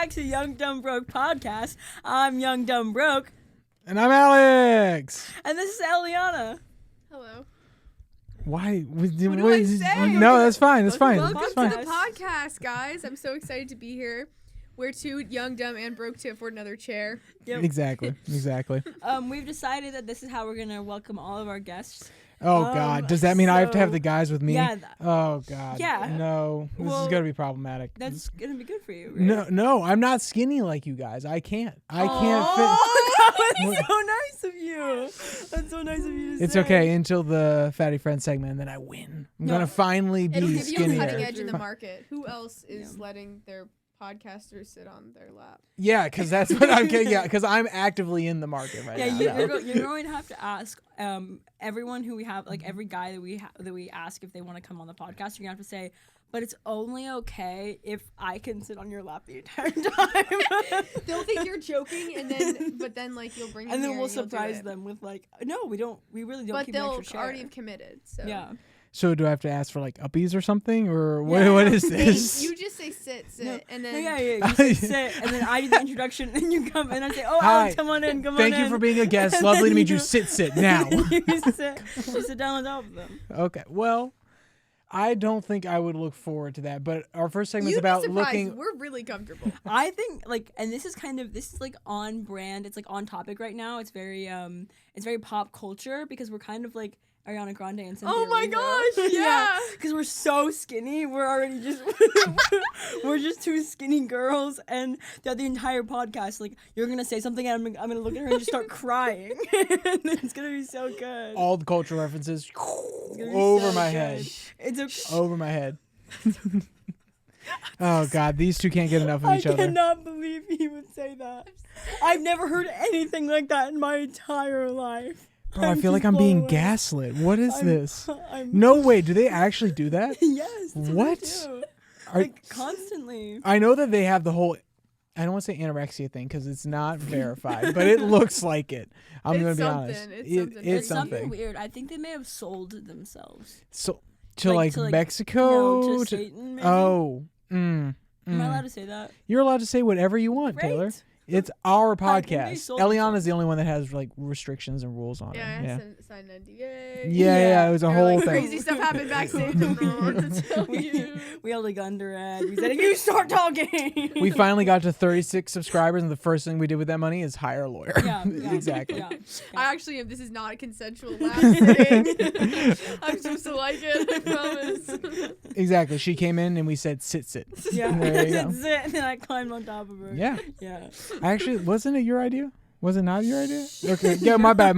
back to Young Dumb Broke podcast. I'm Young Dumb Broke. And I'm Alex. And this is Eliana. Hello. Why? What do I say? No, that's fine. That's fine. Welcome That's to fine. the podcast, guys. I'm so excited to be here. We're too young, dumb, and broke to afford another chair. Yep. Exactly. We've decided that this is how we're going to welcome all of our guests. Oh, God. Does that mean I have to have the guys with me? Yeah. Oh, God. Yeah. No. This is going to be problematic. That's going to be good for you, right? No. I'm not skinny like you guys. I can't fit. Oh, that was so nice of you. That's so nice of you to It's say. okay until the Fatty Friend segment, and then I win. I'm going to finally It'll be give you a skinnier. cutting edge in the market. Who else is letting their podcasters sit on their lap? Yeah, because that's what I'm getting. Yeah, because I'm actively in the market right now. You're going to have to ask everyone who we have, like every guy that we ask if they want to come on the podcast. You're gonna have to say, but it's only okay if I can sit on your lap the entire time. They'll think you're joking, but then like you'll bring them and then here we'll and you'll surprise do it. them with like, no, we don't. We really don't. But keep an they'll extra chair. already have committed. So Yeah. So do I have to ask for like uppies or something, or what? Yeah. What is Hey, this? you just say sit, and then You say sit, and then I do the introduction, and you come, and I say, "Oh, Hi. Alex, come on in, Thank you for being a guest. Lovely to meet you. Sit now. you sit down on top of them. Okay. Well, I don't think I would look forward to that. But our first segment's you'd about be surprised. looking. We're really comfortable. I think and this is like on brand. It's like on topic right now. It's very pop culture because we're kind of like Ariana Grande and Cynthia Oh my Erivo. gosh, yeah. Because we're so skinny. We're already just we're just two skinny girls, and throughout the entire podcast, like you're gonna say something, and I'm gonna look at her and just start crying. And it's gonna be so good. All the cultural references It's gonna be over so my good. head. It's okay. Over my head. Oh God, these two can't get enough of each I other. cannot believe he would say that. I've never heard anything like that in my entire life. Bro, I feel just like I'm blown being away. gaslit. What is this? I'm No way. Do they actually do that? Yes. that's What? they do. Are- Like constantly. I know that they have the whole. I don't want to say anorexia thing because it's not verified, but it looks like it. I'm It's gonna be honest. something. It's something. It's something something. weird. I think they may have sold themselves. So to like to, Mexico. to to- Satan, maybe? oh. Am I allowed to say that? You're allowed to say whatever you want, Great. Taylor. It's our I think they podcast. sold Eliana's the only one that has like restrictions and rules on Yeah, it. I signed an NDA. Yeah, it was a Or, whole like, thing. Crazy stuff happened backstage. I don't know what to tell you. We held a gun to Red. We said, "You start talking." We finally got to 36 subscribers, and the first thing we did with that money is hire a lawyer. Yeah, Exactly. Yeah. I actually am. This is not a consensual lap sitting. I'm supposed to like it. I promise. Exactly. She came in and we said, sit. Yeah. There you go. That's it. And then I climbed on top of her. Yeah. Yeah. Actually, wasn't it your idea? Was it not your idea? Okay. Yeah, my bad.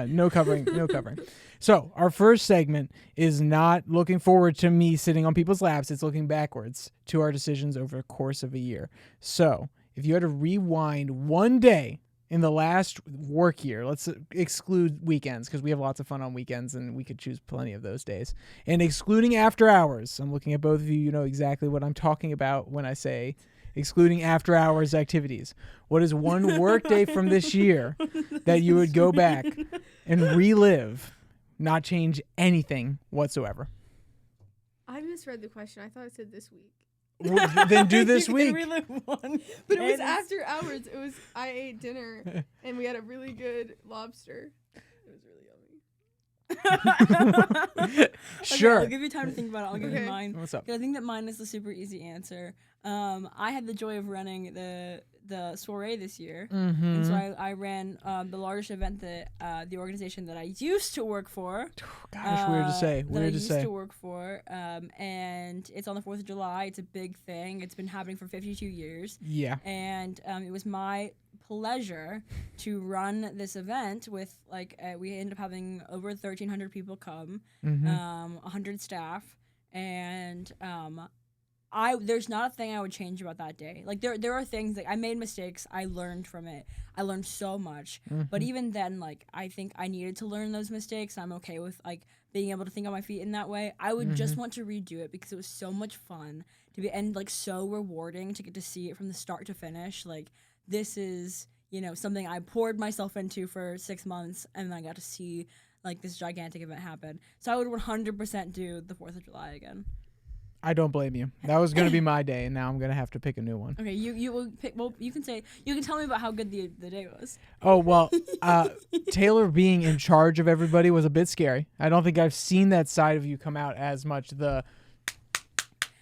No covering. So our first segment is not looking forward to me sitting on people's laps. It's looking backwards to our decisions over the course of a year. So if you had to rewind one day in the last work year, let's exclude weekends because we have lots of fun on weekends and we could choose plenty of those days. And excluding after hours, I'm looking at both of you. You know exactly what I'm talking about when I say excluding after hours activities. What is one work day from this year that you would go back and relive, not change anything whatsoever? I misread the question. I thought it said this week. Well, then do this You week. can relive one. But it was day. after hours. I ate dinner and we had a really good lobster. It was really yummy. Sure. Okay, I'll give you time to think about it. I'll give you Okay. mine. What's up? 'Cause I think that mine is the super easy answer. I had the joy of running the soiree this year. And so I ran the largest event that the organization that I used to work for. Gosh, weird to say. That I used to work for. And it's on the 4th of July. It's a big thing. It's been happening for 52 years. Yeah. And it was my pleasure to run this event with we ended up having over 1,300 people come, 100 staff, and there's not a thing I would change about that day. Like there are things like I made mistakes. I learned from it. I learned so much. But even then, like I think I needed to learn those mistakes. I'm okay with like being able to think on my feet in that way. I would just want to redo it because it was so much fun to be and like so rewarding to get to see it from the start to finish. Like this is, something I poured myself into for 6 months and then I got to see like this gigantic event happen. So I would 100% do the 4th of July again. I don't blame you. That was going to be my day, and now I'm going to have to pick a new one. Okay, you will pick. Well, you can tell me about how good the day was. Oh, well, Taylor being in charge of everybody was a bit scary. I don't think I've seen that side of you come out as much. The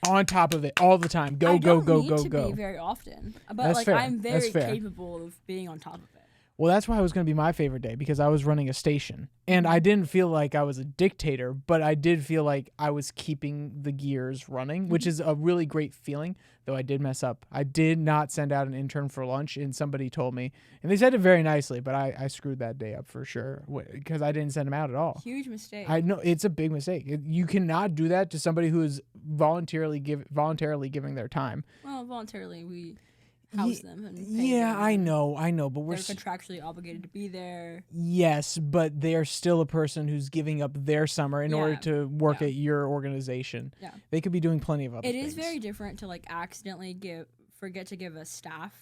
on top of it all the time. Go, I go, don't go, need go, to go. be very often, but That's like fair. I'm That's very fair. capable of being on top of it. Well, that's why it was going to be my favorite day, because I was running a station. And I didn't feel like I was a dictator, but I did feel like I was keeping the gears running, which is a really great feeling, though I did mess up. I did not send out an intern for lunch, and somebody told me. And they said it very nicely, but I screwed that day up for sure because I didn't send them out at all. Huge mistake. I know it's a big mistake. You cannot do that to somebody who is voluntarily giving their time. Well, voluntarily we house them and pay Yeah, them, I and know, but we're they're contractually obligated to be there. yes, but they are still a person who's giving up their summer in order Yeah. to work Yeah. at your organization. Yeah. They could be doing plenty of other It things. is very different to like accidentally forget to give a staff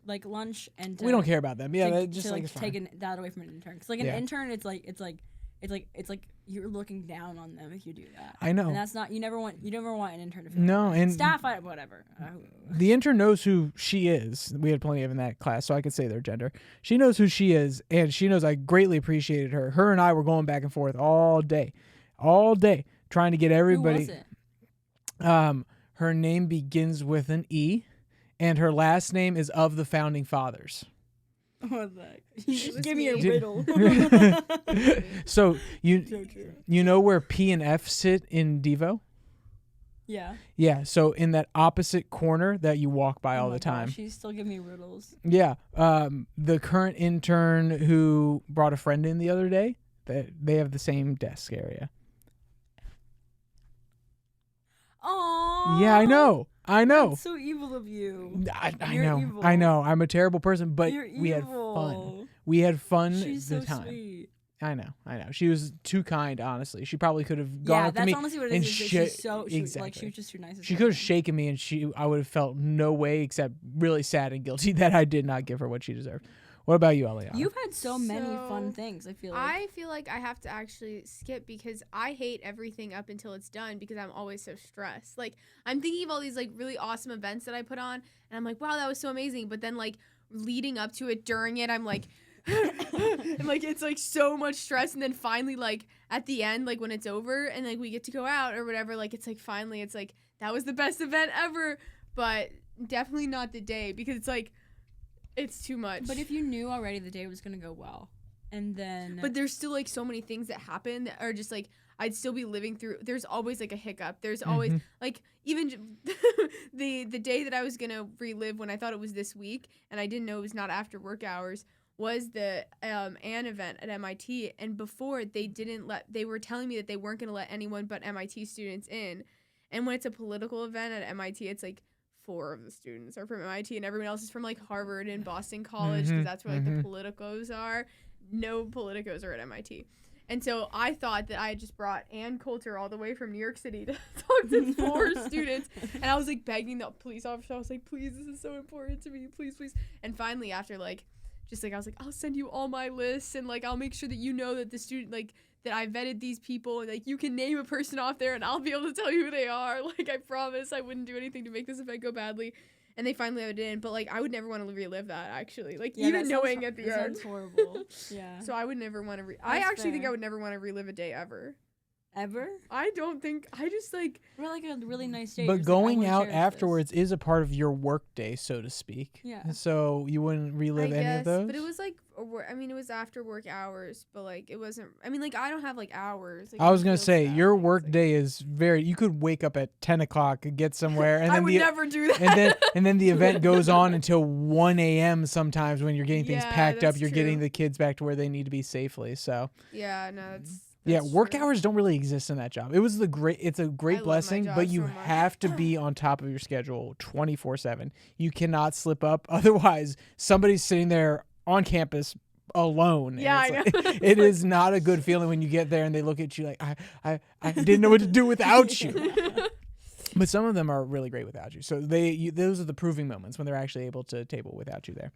like lunch and We don't care about them. Yeah, to, that just to, like like it's fine. that away from an intern. Because like an Yeah. intern, it's like you're looking down on them if you do that. I know. And that's not you never want an intern to feel No, like that. and staff whatever. the intern knows who she is. We had plenty of in that class, so I could say their gender. She knows who she is, and she knows I greatly appreciated her. Her and I were going back and forth all day, trying to get everybody. Who was it? Her name begins with an E, and her last name is of the founding fathers. What the? was Give me a me. riddle. So you So true. you know where P and F sit in Devo? Yeah. Yeah, so in that opposite corner that you walk by Oh all my the time. gosh, she's still giving me riddles. Yeah, the current intern who brought a friend in the other day, they have the same desk area. Aww. Yeah, I know. That's so evil of you. I You're know. evil. I know. I'm a terrible person, but You're we had evil. fun. We had fun She's the so time. sweet. I know. She was too kind, honestly. She probably could have gone Yeah, up to that's me honestly what it and is. Is that shit- she's so exactly. she was just too nice. She could have shaken me, and I would have felt no way except really sad and guilty that I did not give her what she deserved. What about you, Eliana? You've had so many So, fun things. I feel like. I feel like I have to actually skip because I hate everything up until it's done because I'm always so stressed. Like I'm thinking of all these like really awesome events that I put on and I'm like, wow, that was so amazing. But then like leading up to it, during it, I'm like and like it's like so much stress and then finally like at the end, like when it's over and like we get to go out or whatever, like it's like finally it's like that was the best event ever. But definitely not the day because it's like it's too much. But if you knew already the day was gonna go well, and then But there's still like so many things that happen that are just like I'd still be living through. There's always like a hiccup. There's always like even the day that I was gonna relive when I thought it was this week and I didn't know it was not after work hours was the Ann event at MIT. And before they were telling me that they weren't gonna let anyone but MIT students in. And when it's a political event at MIT, it's like 4 of the students are from MIT and everyone else is from like Harvard and Boston College because that's where like the politicos are. No politicos are at MIT. And so I thought that I had just brought Ann Coulter all the way from New York City to talk to 4 students. And I was like begging the police officer. I was like, please, this is so important to me. Please, please. And finally, after like, just like, I was like, I'll send you all my lists and like, I'll make sure that you know that the student, like, that I vetted these people and like you can name a person off there and I'll be able to tell you who they are. Like I promise I wouldn't do anything to make this event go badly. And they finally let it in, but like I would never want to relive that actually. Like Yeah, even that sounds knowing at the that end. sounds horrible. Yeah. So I would never want to I That's actually think I fair. would never want to relive a day ever. Ever? I don't think I just like We're like a really nice day. But just like, I going wanna out cherish afterwards is a part of your work day, so to speak. Yeah. So you wouldn't relive I any guess, of those? but it was like I mean it was after work hours, but like it wasn't I mean like I don't have like hours. Like, I was it going to feels say, bad, your like, it's, work like- day is you could wake up at 10 o'clock and get somewhere. And I then would never do that. and then the event goes on until 1 a.m. sometimes when you're getting things Yeah, packed up. that's You're getting true. the kids back to where they need to be safely. So Yeah, no, that's yeah, work true. hours don't really exist in that job. It's a I great love my blessing, job but you so much. have to be on top of your schedule 24/7. You cannot slip up. Otherwise, somebody's sitting there on campus alone. and Yeah, it's I know. like- it is not a good feeling when you get there and they look at you like, I didn't know what to do without you. But some of them are really great without you. So those are the proving moments when they're actually able to table without you there.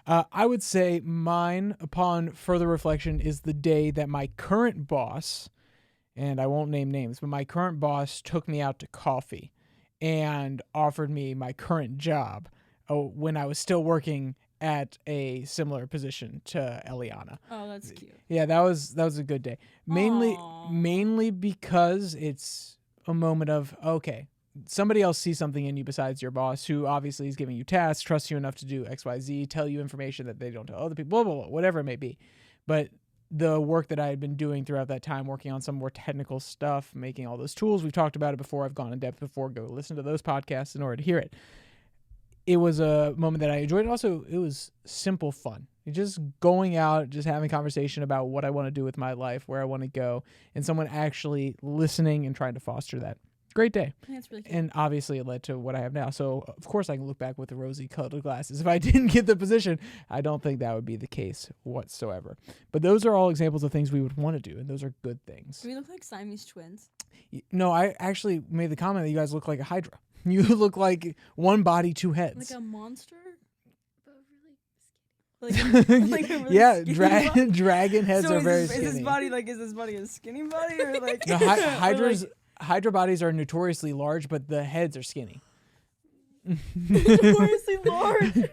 I would say mine, upon further reflection, is the day that my current boss, and I won't name names, but my current boss took me out to coffee and offered me my current job when I was still working at a similar position to Eliana. Oh, that's cute. Yeah, that was a good day. Mainly because it's a moment of, okay, somebody else sees something in you besides your boss, who obviously is giving you tasks, trusts you enough to do XYZ, tell you information that they don't tell other people, blah, blah, blah, whatever it may be. But the work that I had been doing throughout that time, working on some more technical stuff, making all those tools, we've talked about it before, I've gone in depth before, go listen to those podcasts in order to hear it. It was a moment that I enjoyed. Also, it was simple fun. Just going out, just having conversation about what I want to do with my life, where I want to go, and someone actually listening and trying to foster that. Great day. Yeah, it's really cute. And obviously it led to what I have now. So, of course, I can look back with the rosy-colored glasses. If I didn't get the position, I don't think that would be the case whatsoever. But those are all examples of things we would want to do, and those are good things. Do we look like Siamese twins? No, I actually made the comment that you guys look like a Hydra. You look like one body, two heads. Like a monster? But really A really Yeah, skinny body? dragon heads So are is very this, skinny. Is this body a skinny body or like? No, or Hydra bodies are notoriously large, but the heads are skinny. notoriously large.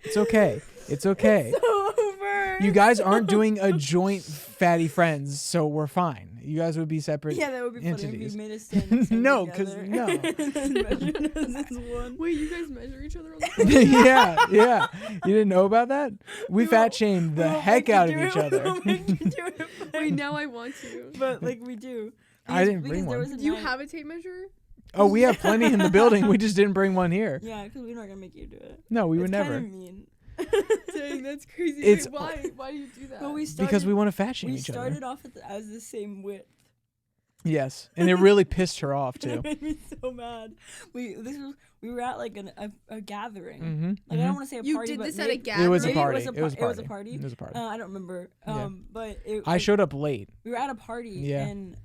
It's okay. It's okay. So over. You guys aren't doing a joint fatty friends, so we're fine. You guys would be separate. Yeah, that would be funny entities. if you made us stand No, 'cause together. no. And then measured us as one. Wait, you guys measure each other on the yeah. You didn't know about that? We fat shamed the We'll heck make out you of do each it. other. We'll make you do it. Wait, now I want to. But like we do. I didn't Because bring there one. was a Do you night- have a tape measure? Oh, we have plenty in the building. We just didn't bring one here. Yeah, because we're not gonna make you do it. No, we would It's never. Kind of mean. Dang, that's crazy. It's- Wait, why? Why do you do that? But we started, Because we want to fat shame we each started other. off as the same width. Yes, and it really pissed her off And too. it made me so mad. We were at like a gathering. Mm-hmm. Like I don't want to say a You party, did but this at a maybe- gathering? It was a Maybe it party. was a It was a par- it was party. a party. It was a party. I don't remember. Yeah. But it, I showed up late. we were at a party. Yeah. And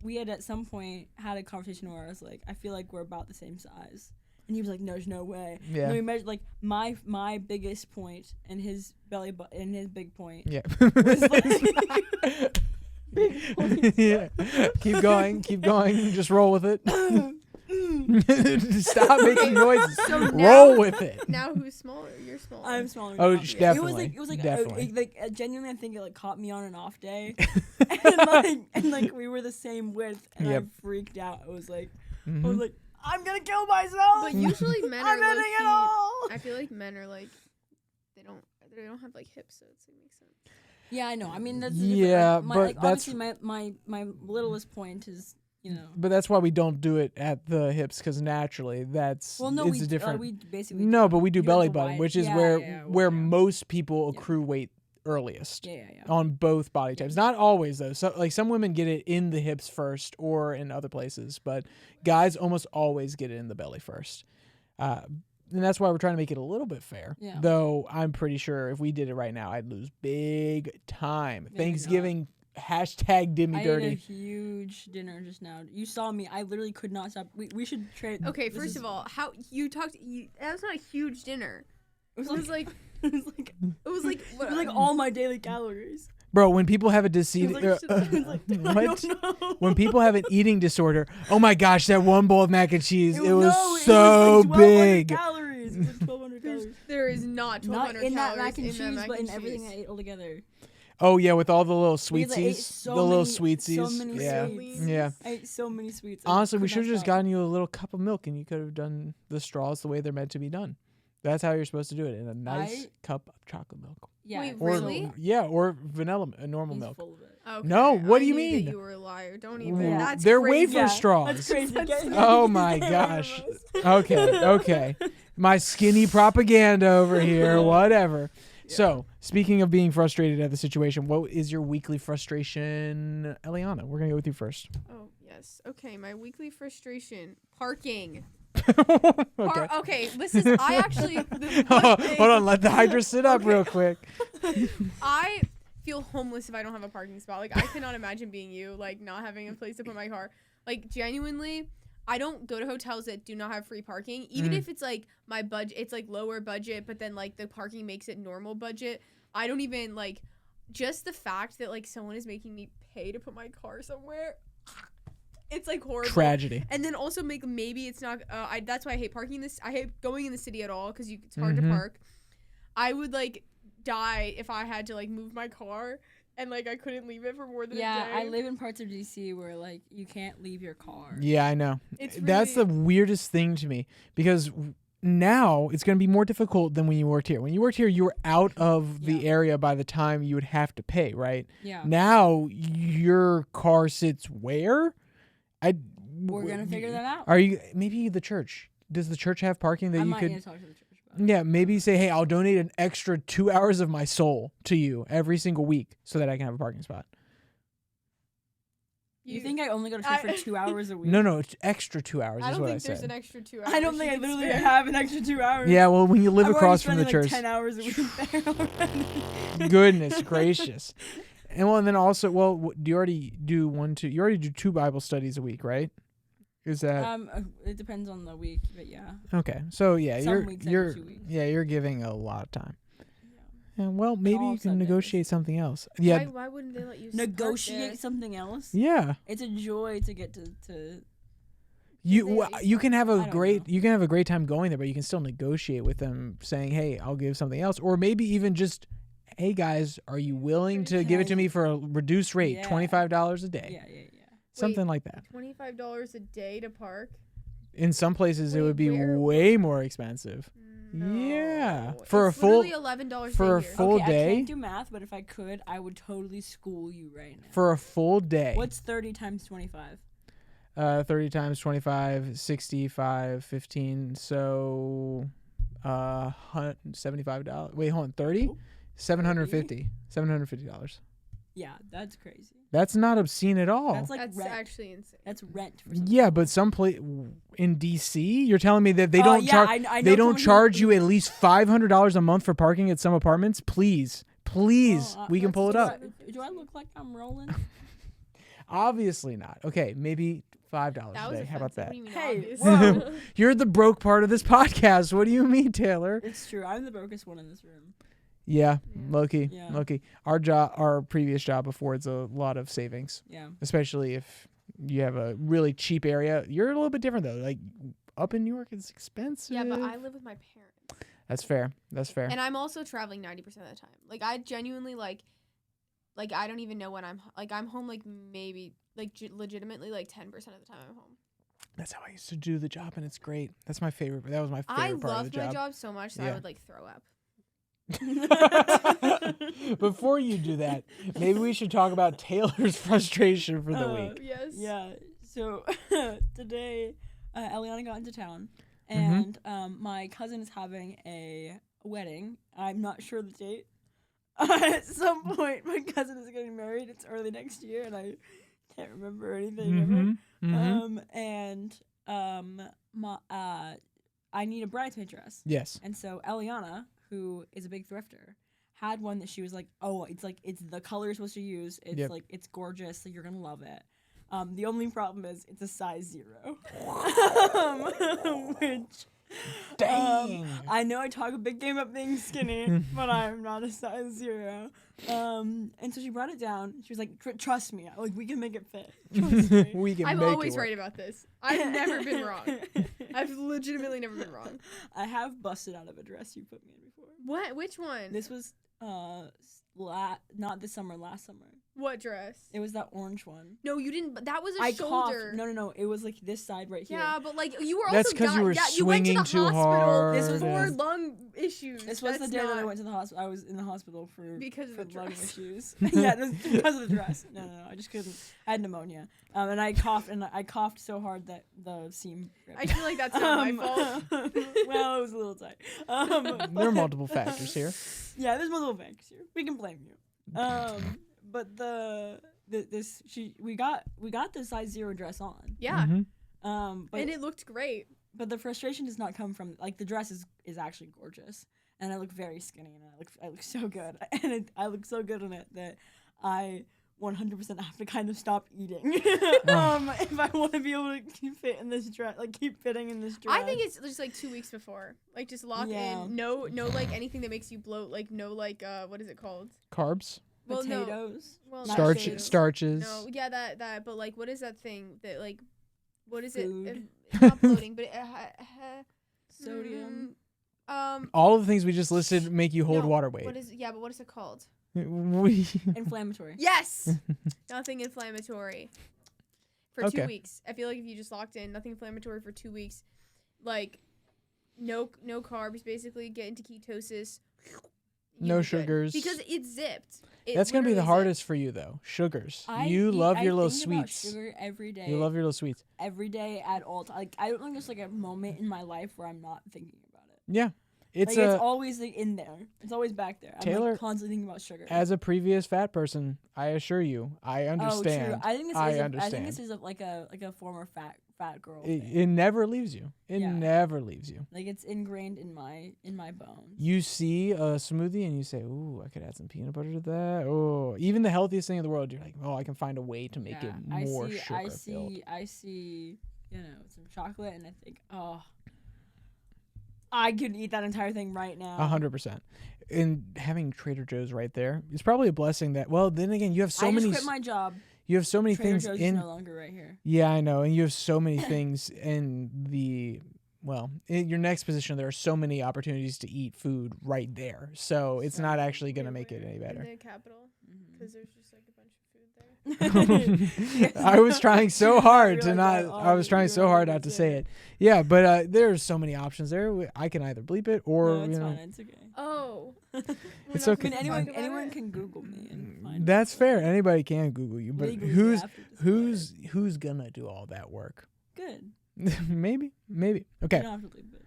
we had at some point had a conversation where I was like, I feel like we're about the same size. And he was like, no, there's no way. Yeah. And we measured like my biggest point and his belly button and his big point. Yeah. Was like Yeah. Keep going. Just roll with it. Stop making noises. So Roll now- with it. Now who's smaller? You're smaller. I'm smaller. Oh, now. definitely. It was like Definitely. genuinely, I think it like caught me on an off day, and like we were the same width, and Yep. I freaked out. I was like, Mhm. I'm gonna kill myself. But usually men are I'm ending it low-key- all. I feel like men are like they don't have like hips, so it makes sense. Yeah, I know. I mean, that's Yeah, my, but like, that's- obviously my littlest point is But that's why we don't do it at the hips, because naturally it's we different. we basically No, but we do you have belly the button, wide- which is yeah, where yeah, where yeah. most people Yeah. accrue weight earliest. Yeah. On both body types. Not always though. So like some women get it in the hips first or in other places, but guys almost always get it in the belly first. And that's why we're trying to make it a little bit fair. Yeah. Though I'm pretty sure if we did it right now, I'd lose big time. Maybe Thanksgiving hashtag did me I ate a dirty. huge dinner just now. You saw me. I literally could not stop. We should trade. Okay, this first is- of all, how you talked? That was not a huge dinner. it was It was like like it was like it was like it what? was like all my daily calories. Bro, when people have a It disease, was like, shit, I was like, I what? don't know. When people have an eating disorder, oh my gosh, that one bowl of mac and cheese, it was no, so it was like 1,200 big. Calories. It was 1,200 calories. There is not 1,200 Not in that calories mac and in that cheese, mac but and in everything cheese. I ate altogether. Oh yeah, with all the little Because I ate sweetsies, so the little many- sweetsies. so many yeah, sweets. yeah. I ate so many sweets. I Honestly, we could should not have just stop. gotten you a little cup of milk, and you could have done the straws the way they're meant to be done. That's how you're supposed to do it, in a nice cup of chocolate milk. Yeah. Wait, Or really? yeah, or vanilla, normal He's milk. full of it. Okay, No, what do I you knew mean? That you were a liar. Don't Ooh, even. That's they're crazy. wafer Yeah, straws. That's crazy. That's- Oh my gosh. Okay. My skinny propaganda over here, whatever. So, speaking of being frustrated at the situation, what is your weekly frustration, Eliana? We're gonna go with you first. Oh yes. Okay, my weekly frustration: parking. Okay. Okay, this is I actually. The one thing- Hold on, let the Hydra sit up real quick. I feel homeless if I don't have a parking spot. Like I cannot imagine being you, like not having a place to put my car. Like genuinely, I don't go to hotels that do not have free parking. Even if it's like my budget, it's like lower budget, but then like the parking makes it normal budget. I don't even like just the fact that like someone is making me pay to put my car somewhere, it's like horrible. Tragedy. And then also maybe it's not. That's why I hate parking this. I hate going in the city at all because it's hard to park. I would like die if I had to like move my car and like I couldn't leave it for more than a day. I live in parts of DC where like you can't leave your car. Yeah, I know. That's the really- weirdest thing to me because now it's going to be more difficult than when you worked here. When you worked here, you were out of the area by the time you would have to pay, right? Yeah. Now your car sits where? We're gonna figure that out. Are you maybe the church? Does the church have parking that I you might could? need to talk to the church about it. Yeah, maybe say, hey, I'll donate an extra 2 hours of my soul to you every single week so that I can have a parking spot. You think I only go to church for 2 hours a week? No, it's extra 2 hours I is don't what I think there's said. an extra 2 hours. I don't think I you can literally spare. have an extra 2 hours. Yeah, well, when you live I'm across already from the spending, church, like 10 hours a week there already. goodness gracious. And then also, do you already do 1, 2? You already do 2 Bible studies a week, right? Is that It depends on the week, but yeah. okay? So yeah, Some weeks every 2 weeks. you're giving a lot of time. Yeah. And well, maybe all you can Sundays. negotiate something else. Yeah, Why wouldn't they let you Negotiate something else. yeah. It's a joy to get to You can have I a don't great time going there, but you can still negotiate with them, saying, "Hey, I'll give something else," or maybe even just, "Hey guys, are you willing to give it to me for a reduced rate, Yeah. $25 a day?" yeah. Something like that. $25 a day to park. In some places, it Wait, would be where- way more expensive. No. Yeah. For a It's full- literally $11 for a a day here. full Okay, I day? can't do math, but if I could, I would totally school you right now. For a full day. What's 30 times 25? 30 times 25, 65, 15. So, $75. Wait, hold on. 30? Oh. $750. Yeah, that's crazy. That's not obscene at all. That's like That's rent. actually insane. That's rent for something. Yeah, but some place in DC, you're telling me that they Oh, don't yeah, charge I they know don't someone who- charge you at least $500 a month for parking at some apartments? Please, Oh, we can that's pull it do up. Do I look like I'm rolling? Obviously not. Okay, maybe $5 That a was day. How about offensive. that? What do you mean Hey, obvious? whoa. You're the broke part of this podcast. What do you mean, Taylor? It's true. I'm the brokest one in this room. Yeah, Yeah. Loki. Yeah. Loki. Our previous job affords a lot of savings, Yeah. especially if you have a really cheap area. You're a little bit different though. Like up in New York, it's expensive. Yeah, but I live with my parents. That's fair. That's fair. And I'm also traveling 90% of the time. Like I genuinely like I don't even know when I'm home like maybe like legitimately like 10% of the time I'm home. That's how I used to do the job, and it's great. That's my favorite. That was my I favorite part of loved the my job. job so much that Yeah. I would like throw up. Before you do that, maybe we should talk about Taylor's frustration for the week. Yes. Yeah. So today, Eliana got into town, Mhm. and my cousin is having a wedding. I'm not sure the date. At some point, my cousin is getting married. It's early next year, and I can't remember anything Mhm. ever. Mhm. I need a bridesmaid dress. Yes. And so Eliana, who is a big thrifter, had one that she was like, "Oh, it's the color you're supposed to use. It's Yep. like it's gorgeous. Like you're gonna love it." The only problem is it's a size 0, which Dang. I know I talk a big game about being skinny, but I'm not a size 0. And so she brought it down. She was like, "Trust me, like we can make it fit. Trust me." We can I'm make always it work. right about this. I've never been wrong. I've legitimately never been wrong. I have busted out of a dress you put me in before. What? Which one? This was not this summer, last summer. What dress? It was that orange one. No, you didn't. But that was a I shoulder. coughed. No. It was like this side right here. Yeah, but like you were also That's 'cause you were you went to the swinging too hospital hard This was for and- lung issues. This was the That's day that I not- went to the hospital. I was in the hospital for Because of for the lung dress. issues. Yeah, it was because of the dress. No. I just couldn't. I had pneumonia. And I coughed so hard that the seam ripped. I feel like that's not my fault. Well, it was a little tight. There are multiple factors here. Yeah, there's multiple factors here. We can blame you. But we got the size 0 dress on. Yeah, Mhm. But and it looked great. But the frustration does not come from like the dress is actually gorgeous, and I look very skinny, and I look so good, and I look so good in it that I 100% have to kind of stop eating if I want to be able to keep fit in this dress, like keep fitting in this dress. I think it's just like 2 weeks before, like just lock Yeah. in. No, like anything that makes you bloat. Like no, like what is it called? Carbs. Well, no. Potatoes. Well, Not Starch, potatoes. starches. No, yeah, that. But like, what is that thing that like, what is Food. it? It's not bloating, but Sodium. All of the things we just listed make you hold no, water weight. What is? Yeah, but what is it called? We- Inflammatory. Yes. Nothing inflammatory. For 2 Okay. weeks. I feel like if you just locked in nothing inflammatory for 2 weeks, like no carbs, basically get into ketosis. you'd No be good. sugars. Because it's zipped. It That's gonna be the literally hardest zipped. for you though. Sugars. I You eat- love I your little think about sweets. Sugar every day. You love your little sweets. every day at all times. Like I don't think there's like a moment in my life where I'm not thinking about it. Yeah, it's Like a. it's always like in there. It's always back there. I'm Taylor, like constantly thinking about sugar. as a previous fat person, I assure you, I understand. Oh, true. I think this I is. I understand. think this is like a former fat girl. It, thing. it never leaves you. It Yeah. never leaves you. Like it's ingrained in my bones. You see a smoothie and you say, "Ooh, I could add some peanut butter to that." Oh, even the healthiest thing in the world, you're like, "Oh, I can find a way to make it more sugar filled." I see, some chocolate, and I think, oh, I could eat that entire thing right now. 100%. And having Trader Joe's right there is probably a blessing. That well, then again, you have so I many. just quit my job. You have so many Trader things Joe's in. is no longer right here. Yeah, I know, and you have so many things in the. Well, in your next position, there are so many opportunities to eat food right there. So it's not actually going to make it any better. In the capital, Mhm. because there's just like a bunch of food there. I was trying so hard You're to like, not. oh, I was trying you're so not hard gonna not to say it. Yeah, but there's so many options there. I can either bleep it or No, it's you know. fine. It's okay. Oh. It's We're okay. not I mean, gonna anyone talk about anyone it? can Google me and find. That's it. fair. Anybody can Google you, but Legally, who's after this who's gonna do all that work? good? maybe. You Okay, don't have to leave it.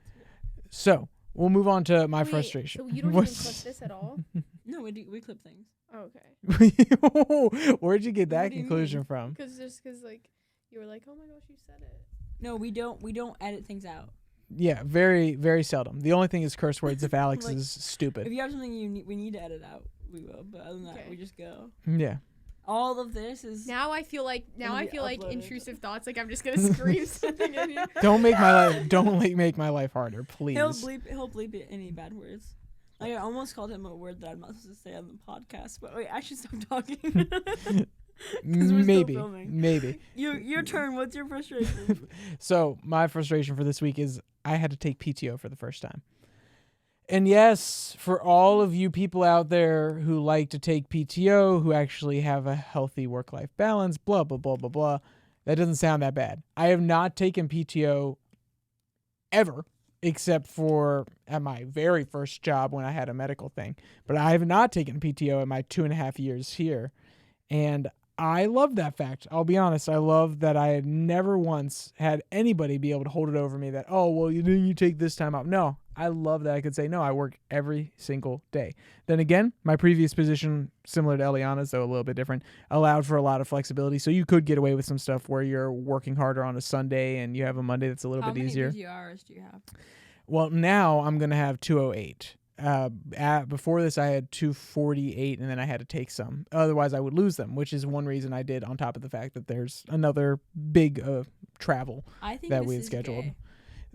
so we'll move on to my Wait, frustration. So you don't even What's- clip this at all? No, we clip things. Oh, okay. Where'd you get that What do you conclusion mean? from? Because like you were like, oh my gosh, you said it. No, we don't edit things out. Yeah, very, very seldom. The only thing is curse words if Alex Like, is stupid. If you have something we need to edit out, we will. But other than that, Okay. we just go. Yeah. All of this is Now I feel like Gonna be uploaded. intrusive thoughts. Like I'm just gonna scream something in here. Don't make my life harder, please. he'll bleep it any bad words. Like I almost called him a word that I'm not supposed to say on the podcast. But wait, I should stop talking. 'Cause we're still Maybe, filming. maybe. Your turn. What's your frustration? So my frustration for this week is I had to take PTO for the first time. And yes, for all of you people out there who like to take PTO, who actually have a healthy work-life balance, blah, blah, blah, blah, blah, that doesn't sound that bad. I have not taken PTO ever, except for at my very first job when I had a medical thing. But I have not taken PTO in my 2.5 years here. And I love that fact. I'll be honest. I love that I had never once had anybody be able to hold it over me that, oh, well, you take this time off. No, I love that I could say, no, I work every single day. Then again, my previous position, similar to Eliana's, though a little bit different, allowed for a lot of flexibility. So you could get away with some stuff where you're working harder on a Sunday and you have a Monday that's a little How bit many easier. PTO hours do you have? Well, now I'm going to have 208. Before this, I had 248, and then I had to take some. Otherwise, I would lose them, which is one reason I did, on top of the fact that there's another big travel I think that this we had is scheduled. gay.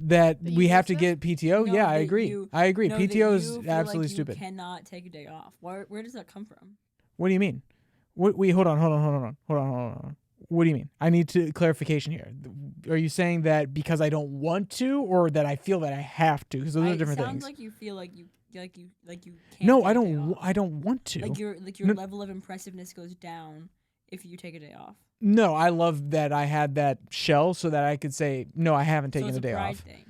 That That we you have to lose get PTO. No, Yeah, I that agree. you- I agree. No, that PTO you is feel absolutely like stupid. You cannot take a day off. Where does that come from? What do you mean? Wait, hold on. What do you mean? I need to clarification here. Are you saying that because I don't want to, or that I feel that I have to? Because those are different It sounds things. like you feel like you can't. No, take I a day don't. off. I don't want to. Like your No. level of impressiveness goes down if you take a day off. No, I love that I had that shell so that I could say no. I haven't taken so it's a day pride off. thing.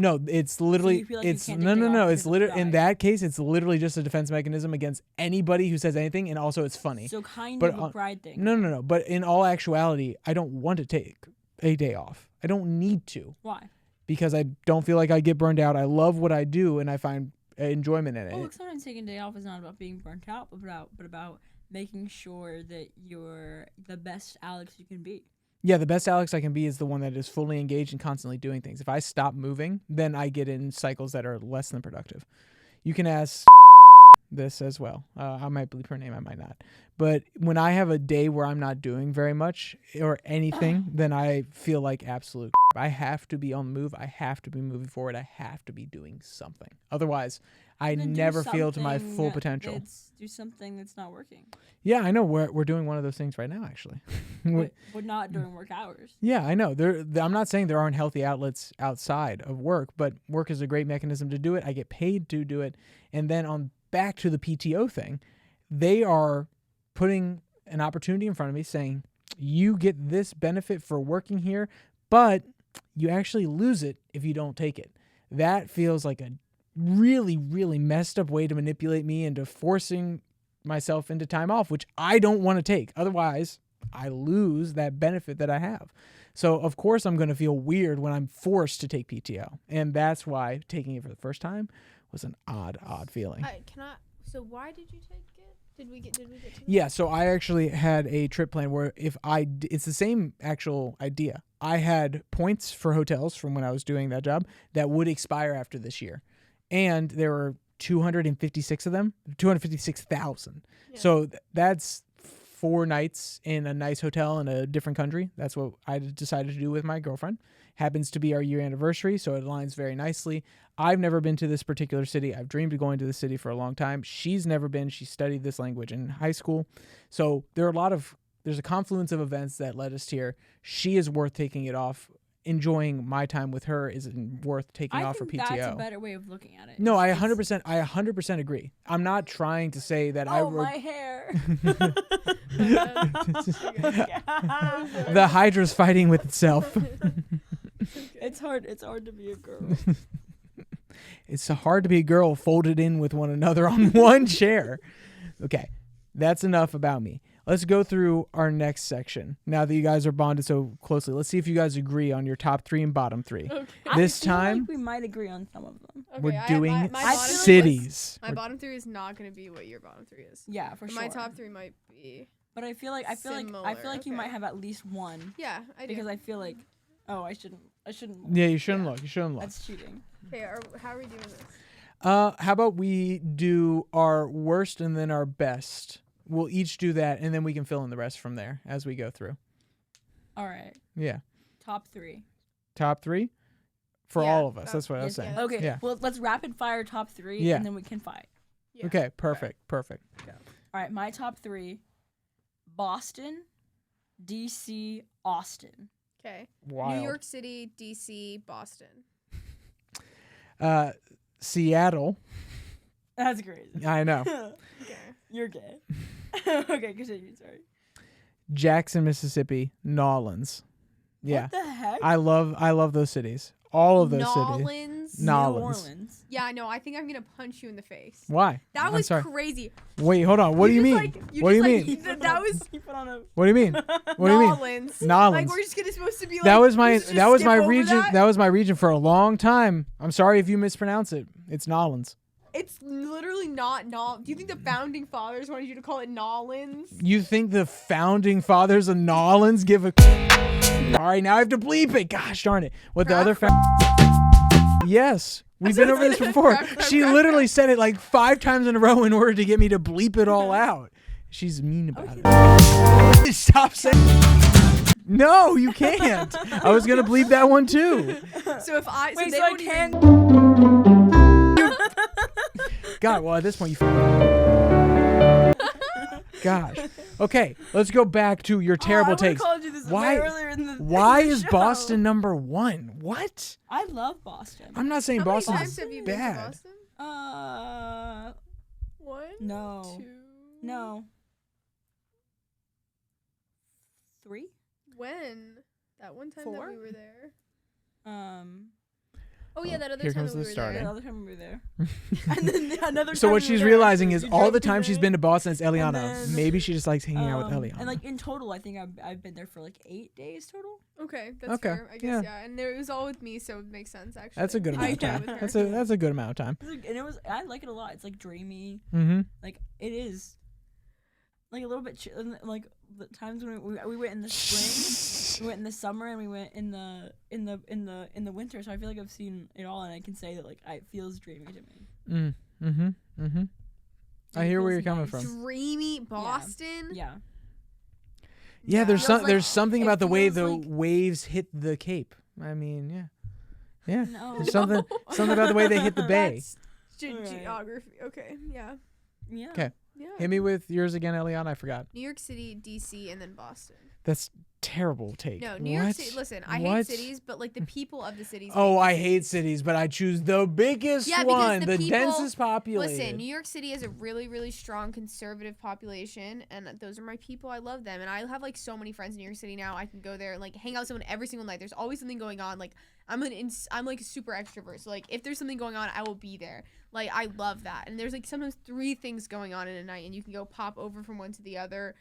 No, it's literally you feel like you it's can't no, take no, day no. off It's because of literally in pride. that case, it's literally just a defense mechanism against anybody who says anything, and also it's funny. So kind But of a pride thing. No. But in all actuality, I don't want to take a day off. I don't need to Why? because I don't feel like I get burned out. I love what I do, and I find enjoyment in it. Well, sometimes taking a day off is not about being burnt out, but about making sure that you're the best Alex you can be. Yeah, the best Alex I can be is the one that is fully engaged and constantly doing things. If I stop moving, then I get in cycles that are less than productive. You can ask this as well. I might bleep her name, I might not. But when I have a day where I'm not doing very much or anything, then I feel like absolute I have to be on the move. I have to be moving forward. I have to be doing something. Otherwise, I Then do never feel to my something full potential. Do something that's not working. Yeah, I know. We're doing one of those things right now, actually. But not during work hours. Yeah, I know. I'm not saying there aren't healthy outlets outside of work, but work is a great mechanism to do it. I get paid to do it. And then on back to the PTO thing, they are putting an opportunity in front of me saying, you get this benefit for working here, but you actually lose it if you don't take it. That feels like a really, really messed up way to manipulate me into forcing myself into time off, which I don't want to take. Otherwise, I lose that benefit that I have. So, of course, I'm going to feel weird when I'm forced to take PTO. And that's why taking it for the first time was an odd feeling. So why did you take it? Did we get to that? Yeah, so I actually had a trip plan where it's the same actual idea. I had points for hotels from when I was doing that job that would expire after this year. And there were 256 of them, 256,000. Yeah. So that's 4 nights in a nice hotel in a different country. That's what I decided to do with my girlfriend. Happens to be our year anniversary, so it aligns very nicely. I've never been to this particular city. I've dreamed of going to the city for a long time. She's never been. She studied this language in high school. So there's a confluence of events that led us here. She is worth taking it off. Enjoying my time with her isn't worth taking off for PTO. I think that's a better way of looking at it. No, I 100% agree. I'm not trying to say that my hair. The Hydra's fighting with itself. It's hard to be a girl. It's so hard to be a girl folded in with one another on one chair. Okay, that's enough about me. Let's go through our next section. Now that you guys are bonded so closely, let's see if you guys agree on your top 3 and bottom 3. Okay. This I feel time, like we might agree on some of them. Okay, we're my doing bottom three cities. My bottom 3 is not going to be what your bottom 3 is. Yeah, for But sure. my top 3 might be. But I feel like Similar, you might okay. have at least one Yeah, I do. because I feel like I shouldn't. Yeah, you shouldn't Yeah. look. You shouldn't look. That's cheating. Okay, how are we doing this? How about we do our worst and then our best? We'll each do that, and then we can fill in the rest from there as we go through. All right. Yeah. Top 3. Top 3 for Yeah, all of us. top- That's what I was yes, saying. yeah. Okay. Yeah. Well, let's rapid fire top 3 Yeah. and then we can fight. Yeah. Okay, perfect. All right, my top 3: Boston, DC, Austin. Okay. Wild. New York City, DC, Boston. Seattle. That's crazy. I know. Okay. You're gay. Okay, continue. Sorry. Jackson, Mississippi. Nolans. Yeah. What the heck? I love those cities. All of those cities. Nolans. New Nolans. Orleans. Yeah, I know. I think I'm gonna punch you in the face. Why? That I'm was sorry. crazy. Wait, hold on. What do you just, mean? like- you What do you just, like, mean? That was You put on a. What do you mean? What do you mean? Nolans. Like Nolans. we're just supposed to be like. That was my just skip over region. That? That was my region for a long time. I'm sorry if you mispronounce it. It's Nolans. It's literally not Nol. Do you think the founding fathers wanted you to call it Nolans? You think the founding fathers of Nolans give a? All right, now I have to bleep it. Gosh darn it! What the other? Yes, we've been over this before. She literally said it like 5 times in a row in order to get me to bleep it all out. She's mean about it. Stop saying. No, you can't. I was gonna bleep that one too. So if I Wait, they so I won't can. God, well at this point you. Gosh. Okay, let's go back to your terrible takes. Called you this Why- way earlier in the Why in the is show. Boston number 1? What? I love Boston. I'm not saying How many Boston's times have you been to bad. Boston? 1, No. 2. No. 3? When? That one time 4? that we were there. Oh, Oh yeah, that other here time comes that we the were starting. The there. other time we were there. And then another So time what we she's were there, realizing is you all the drove me time she's there. been to Boston, it's Eliana. then, Maybe she just likes hanging out with Eliana. And like in total, I think I've been there for like 8 days total. Okay, that's Okay, fair. I guess yeah. And there it was all with me, so it makes sense actually. That's a good amount of I time. with her. That's a good amount of time. And it was I like it a lot. It's like dreamy. Mm-hmm. Like it is. Like a little bit like the times when we went in the spring, we went in the summer, and we went in the winter. So I feel like I've seen it all, and I can say that like it feels dreamy to me. Mm-hmm. I It hear where feels you're coming nice. from. Dreamy Boston. Yeah. Yeah, there's Feels there's something it about the way feels the like- waves hit the Cape. I mean, yeah. No. There's something about the way they hit the bay. That's Alright. Geography. Okay. Yeah. Yeah. 'Kay. Yeah. Hit me with yours again, Eliana. I forgot. New York City, DC, and then Boston. That's terrible take. No, New York What? City. Listen, I hate What? cities, but like the people of the cities. Oh, make the I hate cities. cities, but I choose the biggest Yeah, because one, the the people- densest populated. Listen, New York City has a really, really strong conservative population, and those are my people. I love them, and I have like so many friends in New York City now. I can go there and like hang out with someone every single night. There's always something going on. Like I'm like a super extrovert, so like if there's something going on, I will be there. Like I love that, and there's like sometimes 3 things going on in a night, and you can go pop over from one to the other.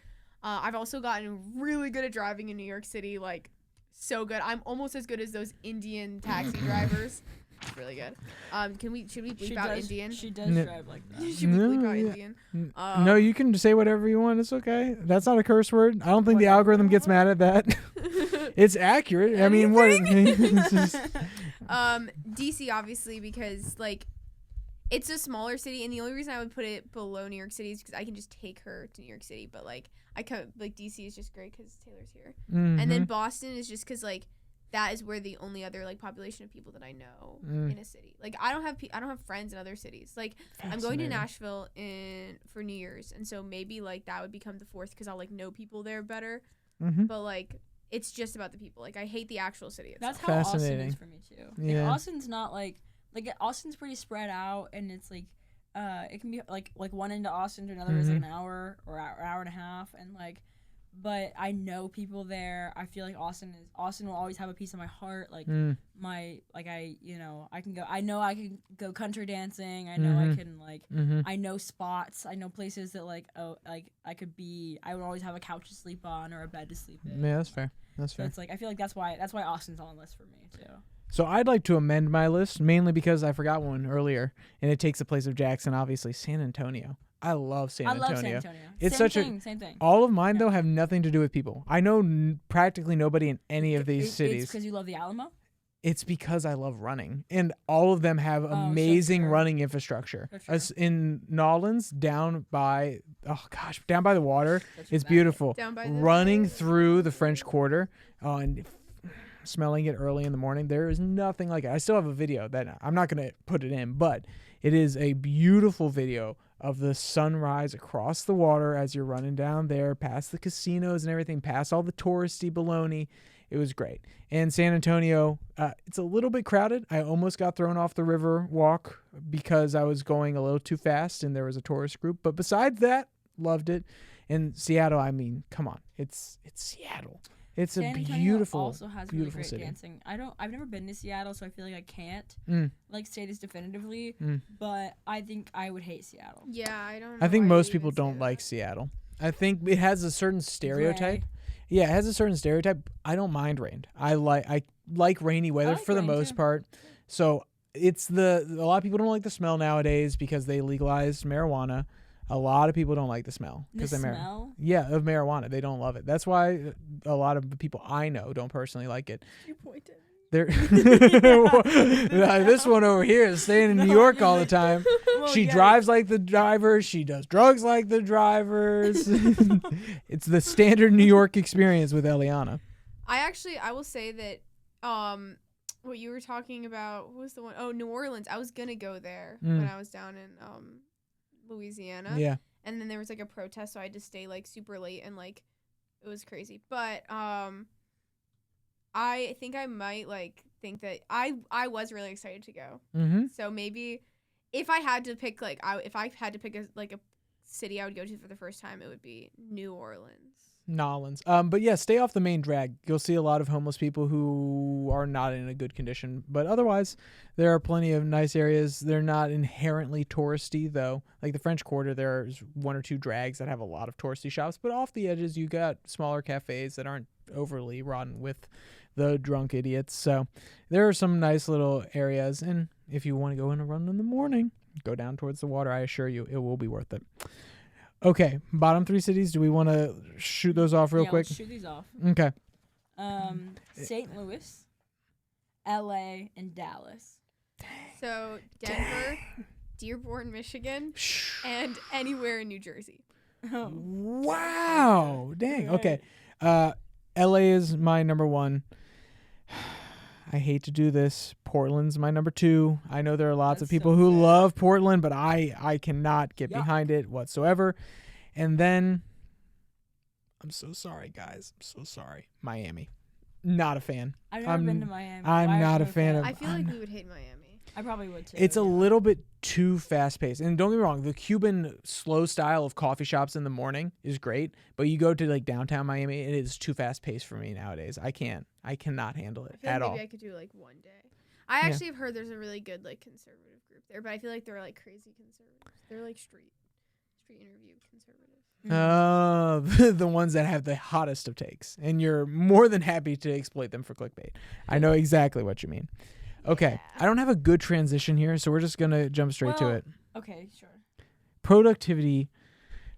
I've also gotten really good at driving in New York City, like so good. I'm almost as good as those Indian taxi drivers. It's really good. Should we bleep out Indian? She does No. drive like that. Should we No, bleep out yeah. Indian? No, you can say whatever you want. It's okay. That's not a curse word. I don't think the Whatever. algorithm gets mad at that. It's accurate. I mean, what? It's just, DC obviously because like it's a smaller city, and the only reason I would put it below New York City is because I can just take her to New York City. But like like DC is just great because Taylor's here, and then Boston is just because like that is where the only other like population of people that I know in a city. Like I don't have friends in other cities. Like I'm going to Fascinating. Nashville for New Year's, and so maybe like that would become the 4th because I'll like know people there better. Mhm. But like it's just about the people. Like I hate the actual city itself. That's how Austin Fascinating. is for me too. Yeah. Like, Austin's not like Austin's pretty spread out, and it's like it can be like one end of Austin to another is like an hour or hour and a half, and like, but I know people there. I feel like Austin will always have a piece of my heart. Like I can go. I know I can go country dancing. I know I can like. I know spots. I know places that like I could be. I would always have a couch to sleep on or a bed to sleep in. Yeah, that's fair. That's So fair. it's like I feel like that's why Austin's on the list for me too. So I'd like to amend my list mainly because I forgot one earlier, and it takes the place of Jackson. Obviously, San Antonio. I love San I Antonio. love San Antonio. It's same such a- thing, same thing. All of mine though have nothing to do with people. I know practically nobody in any of these It's cities. because you love the Alamo. It's because I love running, and all of them have so amazing true. running infrastructure. So true. Us in Nolans, down by the water, That's it's bad. beautiful. Down by the Running through the French Quarter, and smelling it early in the morning. There is nothing like it. I still have a video that I'm not gonna put it in, but it is a beautiful video of the sunrise across the water as you're running down there, past the casinos and everything, past all the touristy baloney. It was great. And San Antonio, it's a little bit crowded. I almost got thrown off the river walk because I was going a little too fast and there was a tourist group. But besides that, loved it. And Seattle, I mean, come on. It's Seattle. It's San a Antonio beautiful, also has really beautiful great city. dancing. I've never been to Seattle, so I feel like I can't like say this definitively. But I think I would hate Seattle. Yeah, I don't know. I think why most you people even say don't that. like Seattle. I think it has a certain stereotype. Gray. Yeah, it has a certain stereotype. I don't mind rain. I like rainy weather like for the rain, most too. part. So it's a lot of people don't like the smell nowadays because they legalized marijuana. A lot of people don't like the smell The because of smell. of marijuana. They don't love it. That's why a lot of the people I know don't personally like it. You pointed. They're this one over here is staying in New York all the time. She drives like the drivers. She does drugs like the drivers. It's the standard New York experience with Eliana. I will say that what you were talking about, what was the one? Oh, New Orleans. I was gonna go there when I was down in Louisiana. Yeah. And then there was like a protest, so I had to stay like super late, and like it was crazy. But I think I might like think that I was really excited to go. Mm-hmm. So maybe if I had to pick if I had to pick a city I would go to for the first time, it would be New Orleans. Nolans. But yeah, stay off the main drag. You'll see a lot of homeless people who are not in a good condition. But otherwise, there are plenty of nice areas. They're not inherently touristy, though. Like the French Quarter, there's 1 or 2 drags that have a lot of touristy shops. But off the edges, you got smaller cafes that aren't overly rotten with the drunk idiots. So there are some nice little areas. And if you want to go on a run in the morning, go down towards the water. I assure you, it will be worth it. Okay, bottom 3 cities. Do we want to shoot those off real quick? Let's shoot these off. Okay. St. Louis, L.A., and Dallas. So Denver, Dearborn, Michigan, and anywhere in New Jersey. Wow. Dang. Okay. LA is my number 1. I hate to do this. Portland's my number 2. I know there are lots of That's people so who fair. love Portland, but I cannot get Yuck. behind it whatsoever. And then, I'm so sorry, guys. I'm so sorry. Miami. Not a fan. I've never been to Miami. I'm Why are not you a fan of- I feel like we would hate Miami. I probably would too. It's a yeah. little bit too fast paced. And don't get me wrong, the Cuban slow style of coffee shops in the morning is great, but you go to like downtown Miami, it is too fast paced for me nowadays. I cannot handle it I feel at like all. maybe I could do like one day. I actually have heard there's a really good like conservative group there, but I feel like they're like crazy conservatives. They're like street interview conservatives. The ones that have the hottest of takes, and you're more than happy to exploit them for clickbait. I know exactly what you mean. Okay, Yeah. I don't have a good transition here, so we're just gonna jump straight to Well- it. Okay, sure. Productivity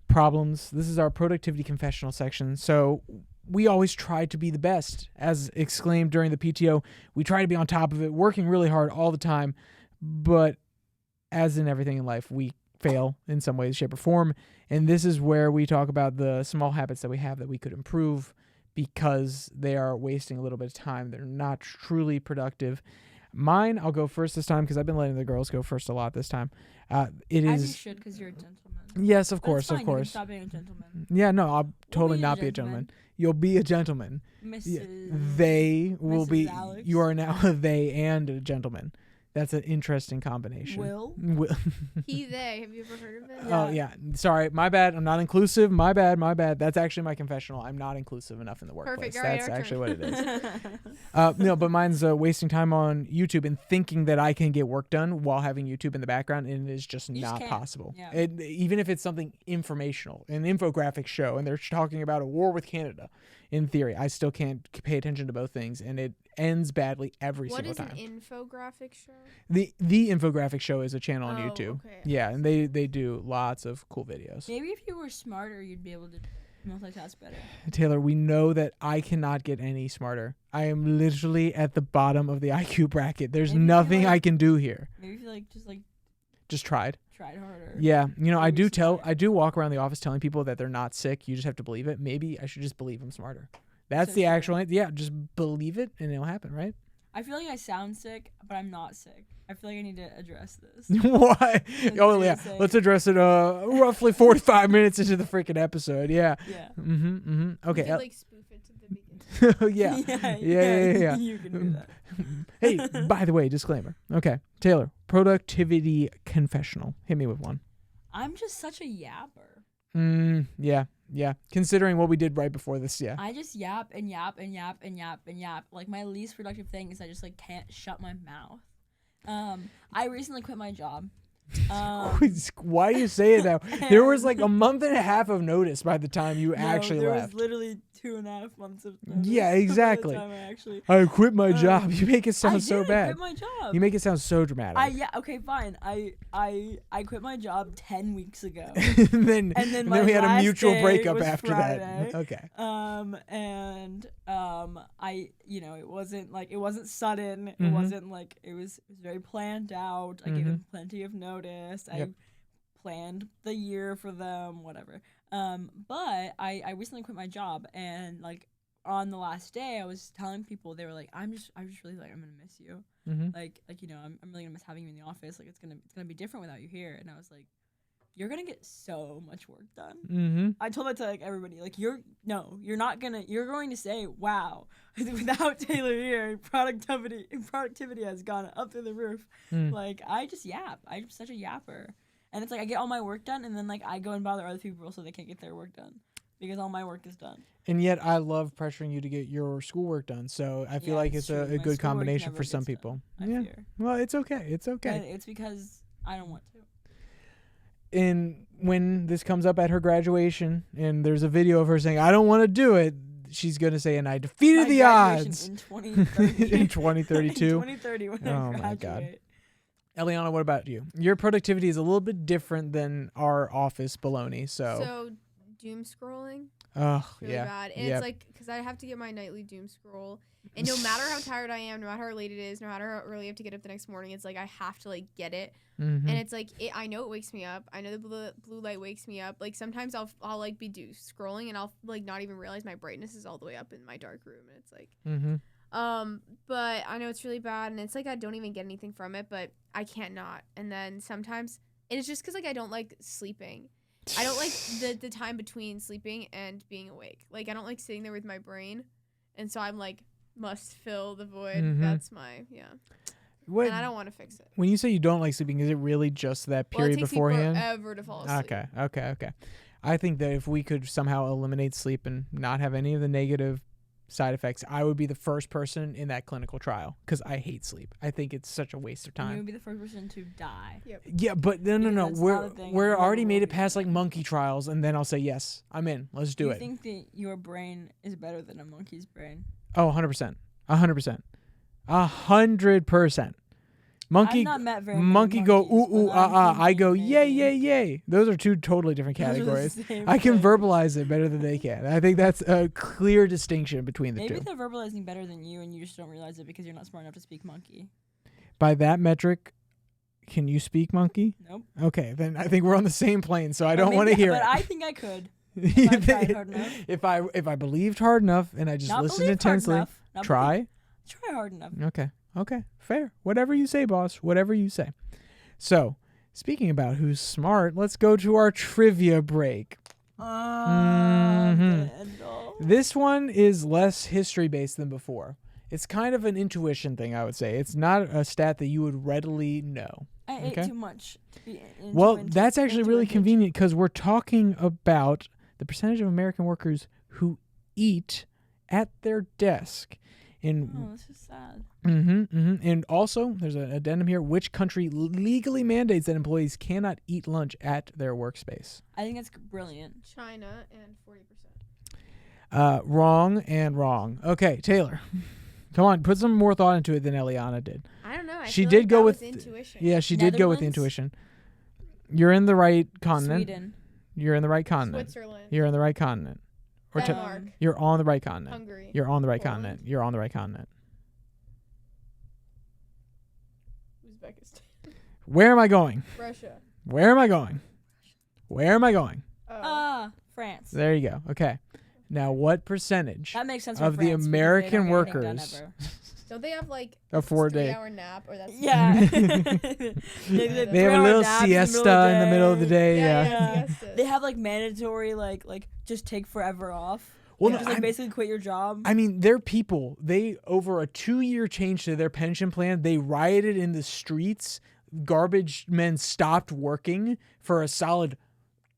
problems. This is our productivity confessional section. So we always try to be the best, as exclaimed during the PTO. We try to be on top of it, working really hard all the time, but as in everything in life, we fail in some way, shape, or form. And this is where we talk about the small habits that we have that we could improve because they are wasting a little bit of time. They're not truly productive. I'll go first this time because I've been letting the girls go first a lot this time. It As you is should, because you're a gentleman. yes, of But it's course, fine, of you can course. stop being a gentleman. Yeah, no, I'll totally be a not be a gentleman. You'll be a gentleman. Mrs. Yeah, they will Mrs. be. Alex. You are now a they and a gentleman. That's an interesting combination. Will. He, they. Have you ever heard of it? Oh yeah, sorry, my bad. I'm not inclusive. My bad. That's actually my confessional. I'm not inclusive enough in the workplace. Perfect. All right, That's our actually what it turn. is. No, but mine's wasting time on YouTube and thinking that I can get work done while having YouTube in the background, and it is just You just not can't. possible. Yeah. Even if it's something informational, an infographic show, and they're talking about a war with Canada, in theory, I still can't pay attention to both things, and it ends badly every What single is an time. infographic show? The infographic show is a channel on Oh, YouTube. okay. Yeah, and they do lots of cool videos. Maybe if you were smarter, you'd be able to multitask better. Taylor, we know that I cannot get any smarter. I am literally at the bottom of the IQ bracket. There's Maybe you nothing like- I can do here. Maybe if you Just tried. tried harder. Yeah, I Maybe do smarter. walk around the office telling people that they're not sick. You just have to believe it. Maybe I should just believe I'm smarter. That's So the true. actual answer. Yeah, just believe it and it'll happen, right? I feel like I sound sick, but I'm not sick. I feel like I need to address this. Why? Oh they yeah, say- let's address it. Roughly 45 minutes into the freaking episode. Yeah. Yeah. You Okay. could, like spoof it to the beginning. yeah. Yeah. You can do that. Hey, by the way, disclaimer. Okay, Taylor, productivity confessional. Hit me with one. I'm just such a yapper. Yeah. Considering what we did right before this, yeah. I just yap and yap and yap and yap and yap. Like my least productive thing is I just like can't shut my mouth. I recently quit my job. Why do you say it now? There was like a month and a half of notice by the time you actually there left. was literally 2.5 months of notice Yeah, by the exactly. time I actually I quit my Uh, job. You make it sound I so did, bad. I quit my job. You make it sound so dramatic. Yeah, okay, fine. I quit my job 10 weeks ago. and then my we had a last mutual day breakup was after Friday. that. Okay. I it wasn't sudden. It Mhm. wasn't like it was very planned out. I gave them plenty of notice. Yep. I planned the year for them, whatever. But I recently quit my job, and like on the last day I was telling people, they were like, I'm just really like, I'm gonna miss you. Mm-hmm. Like I'm really gonna miss having you in the office. Like it's gonna be different without you here. And I was like, you're gonna get so much work done. Mm-hmm. I told that to like everybody. Like you're going to say, wow, without Taylor here, productivity has gone up through the roof. Like I just yap. I'm such a yapper. And it's like I get all my work done, and then like I go and bother other people so they can't get their work done because all my work is done. And yet I love pressuring you to get your schoolwork done. So I feel Yeah, like it's it's a true. My good schoolwork combination never for some gets done, people. I Yeah. fear. Well, it's okay. It's okay. And it's because I don't want to. And when this comes up at her graduation and there's a video of her saying, I don't want to do it, she's going to say, and I defeated My the graduation odds in 2030. in 2032. In 2030 when Oh I my graduate. God. Eliana, what about you? Your productivity is a little bit different than our office baloney. So doom scrolling, Oh, really yeah. bad. And Yep. it's like, because I have to get my nightly doom scroll. And no matter how tired I am, no matter how late it is, no matter how early I have to get up the next morning, it's like I have to like get it. Mhm. And it's like I know it wakes me up. I know the blue light wakes me up. Like sometimes I'll like be scrolling and I'll like not even realize my brightness is all the way up in my dark room. And it's like, Mhm. But I know it's really bad, and it's like I don't even get anything from it, but I can't not. And then sometimes and it's just because like I don't like sleeping. I don't like the time between sleeping and being awake. Like I don't like sitting there with my brain, and so I'm like must fill the void. That's my What, and I don't want to fix it. when you say you don't like sleeping, is it really just that Well, it period takes beforehand? me forever to fall asleep. Okay. I think that if we could somehow eliminate sleep and not have any of the negative side effects, I would be the first person in that clinical trial because I hate sleep. I think it's such a waste of And you time. would be the first person to die. Yeah, but no. That's not a thing. We're You already never made will it be past like that. monkey trials, and then I'll say yes, I'm in. Let's do you it. think that your brain is better than a monkey's brain? Oh, 100%, 100%. Monkey, I've not met very many monkey go monkeys, ooh ooh but I'm ah ah. I go thinking yay maybe. yay yay. Those are two totally different Those are the categories. same I can thing. verbalize it better than they can. I think that's a clear distinction between the Maybe two. they're verbalizing better than you, and you just don't realize it because you're not smart enough to speak monkey. By that metric, can you speak monkey? Nope. Okay, then I think we're on the same plane. So I But don't want to maybe- hear But it. I think I could. If I tried hard enough. if I believed hard enough and I just Not listened believe hard intensely, enough. Not try. believe- Try hard enough. Okay, fair. Whatever you say, boss. Whatever you say. So, speaking about who's smart, let's go to our trivia break. Mhm. This one is less history based than before. It's kind of an intuition thing, I would say. It's not a stat that you would readily know. I Okay. ate too much. to be Well, into- that's actually into really a hitch. convenient because we're talking about the percentage of American workers who eat at their desk. Oh, this is sad. And also, there's an addendum here. Which country legally mandates that employees cannot eat lunch at their workspace? I think that's brilliant. China and 40%. Wrong and wrong. Okay, Taylor. Come on, put some more thought into it than Eliana did. I don't know. I She feel did like go that with was intuition. Yeah, she did go with Netherlands? intuition. You're in the right continent. Sweden. You're in the right continent. Switzerland. You're in the right continent. Or to- Denmark. you're on the right continent. Hungary. You're on the right Poland. continent. You're on the right continent. Uzbekistan. Where am I going? Russia. Where am I going? Where am I going? France. There you go. Okay. Now, what percentage That makes sense of for the France because they American don't get anything done workers ever. Don't they have like a 4-day? 3-hour nap or that's Yeah. They have a 3-hour little naps siesta in the middle of the day. Yeah. Yeah. siestas. They have like mandatory like just take forever off. Well, Like, no, just like I'm- basically quit your job. I mean, they're people. They, over a 2-year change to their pension plan, they rioted in the streets. Garbage men stopped working for a solid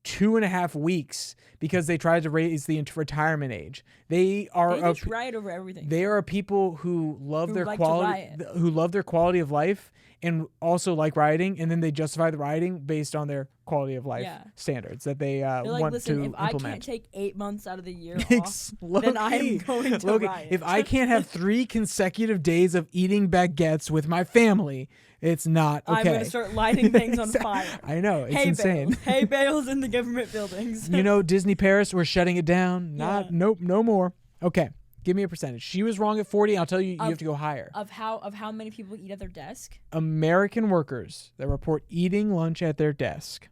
2.5 weeks because they tried to raise the retirement age. They are They a, just riot over everything. they are a people who love Who their like to quality, riot. who love their quality of life, and also like rioting, and then they justify the rioting based on their quality of life Yeah. standards that they They're like, want listen, to if I can't implement. take 8 months out of the year off, Low-key. then I'm going to Low-key. riot. If I can't have 3 consecutive days of eating baguettes with my family, it's not okay. I'm going to start lighting things on fire. I know, it's Hay insane. bales. Hay bales in the government buildings. You know, Disney Paris, we're shutting it down. Yeah. Nope, no more. Okay, give me a percentage. She was wrong at 40. I'll tell you, you Of- have to go higher. of how many people eat at their desk. American workers that report eating lunch at their desk.